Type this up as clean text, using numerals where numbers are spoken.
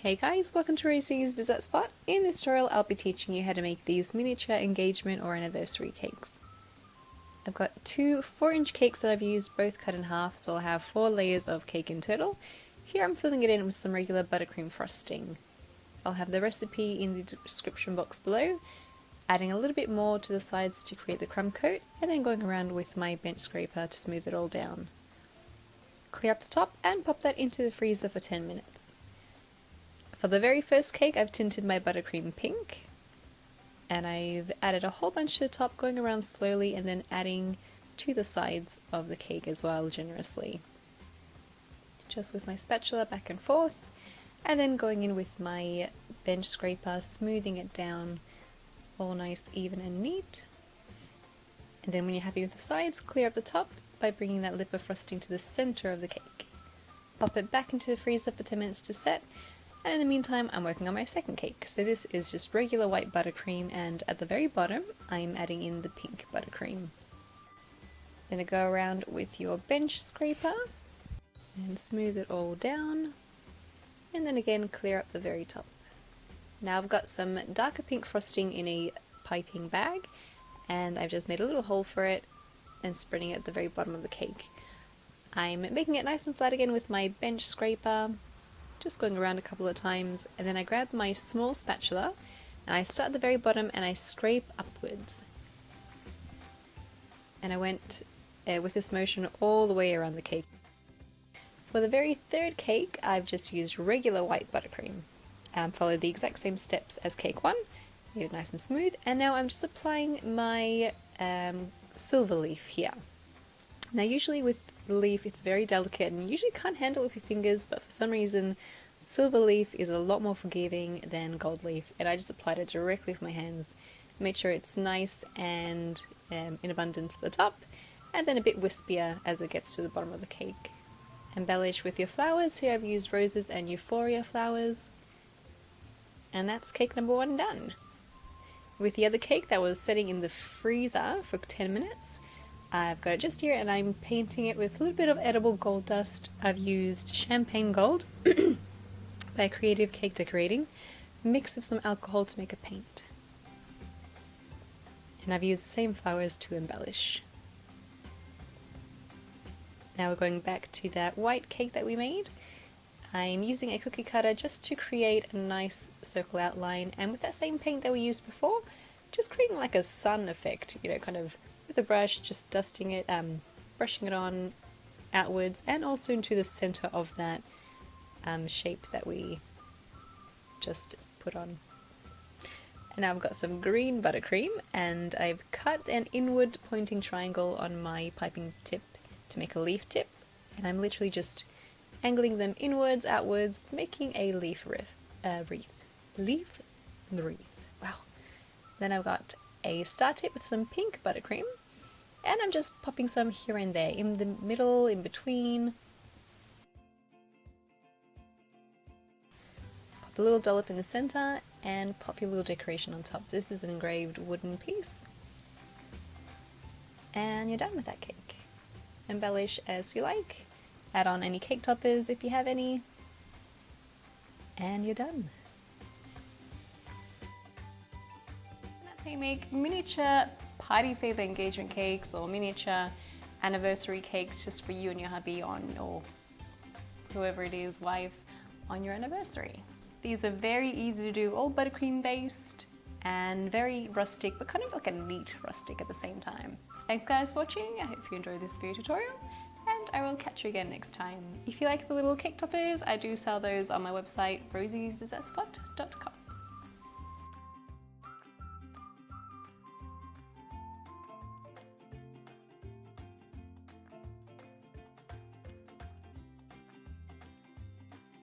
Hey guys, welcome to Rosie's Dessert Spot. In this tutorial I'll be teaching you how to make these miniature engagement or anniversary cakes. I've got two 4-inch cakes that I've used, both cut in half, so I'll have 4 layers of cake in total. Here I'm filling it in with some regular buttercream frosting. I'll have the recipe in the description box below, adding a little bit more to the sides to create the crumb coat, and then going around with my bench scraper to smooth it all down. Clear up the top and pop that into the freezer for 10 minutes. For the very first cake I've tinted my buttercream pink, and I've added a whole bunch to the top, going around slowly and then adding to the sides of the cake as well generously. Just with my spatula back and forth, and then going in with my bench scraper, smoothing it down all nice, even and neat. And then when you're happy with the sides, clear up the top by bringing that lip of frosting to the center of the cake. Pop it back into the freezer for 10 minutes to set. And in the meantime, I'm working on my second cake. So this is just regular white buttercream, and at the very bottom, I'm adding in the pink buttercream. Then go around with your bench scraper and smooth it all down. And then again, clear up the very top. Now I've got some darker pink frosting in a piping bag, and I've just made a little hole for it and spreading it at the very bottom of the cake. I'm making it nice and flat again with my bench scraper, just going around a couple of times, and then I grab my small spatula and I start at the very bottom and I scrape upwards. And I went with this motion all the way around the cake. For the very third cake, I've just used regular white buttercream. Followed the exact same steps as cake 1, made it nice and smooth, and now I'm just applying my silver leaf here. Now usually with the leaf it's very delicate and you usually can't handle it with your fingers, but for some reason silver leaf is a lot more forgiving than gold leaf, and I just applied it directly with my hands. Made sure it's nice and in abundance at the top, and then a bit wispier as it gets to the bottom of the cake. Embellish with your flowers. Here I've used roses and euphoria flowers. And that's cake number 1 done. With the other cake that was sitting in the freezer for 10 minutes, I've got it just here and I'm painting it with a little bit of edible gold dust. I've used champagne gold by Creative Cake Decorating, mix of some alcohol to make a paint. And I've used the same flowers to embellish. Now we're going back to that white cake that we made. I'm using a cookie cutter just to create a nice circle outline, and with that same paint that we used before, just creating like a sun effect, you know, kind of with a brush, just dusting it, brushing it on outwards and also into the center of that shape that we just put on. And now I've got some green buttercream and I've cut an inward pointing triangle on my piping tip to make a leaf tip, and I'm literally just angling them inwards, outwards, making a leaf wreath. Leaf wreath. Wow. Then I've got a star tip with some pink buttercream, and I'm just popping some here and there, in the middle, in between. Pop a little dollop in the center and pop your little decoration on top. This is an engraved wooden piece. And you're done with that cake. Embellish as you like. Add on any cake toppers if you have any. And you're done. That's how you make miniature party favor engagement cakes or miniature anniversary cakes just for you and your hubby or whoever it is live on your anniversary. These are very easy to do, all buttercream based and very rustic, but kind of like a neat rustic at the same time. Thanks guys for watching. I hope you enjoyed this video tutorial, and I will catch you again next time. If you like the little cake toppers, I do sell those on my website rosiesdessertspot.com.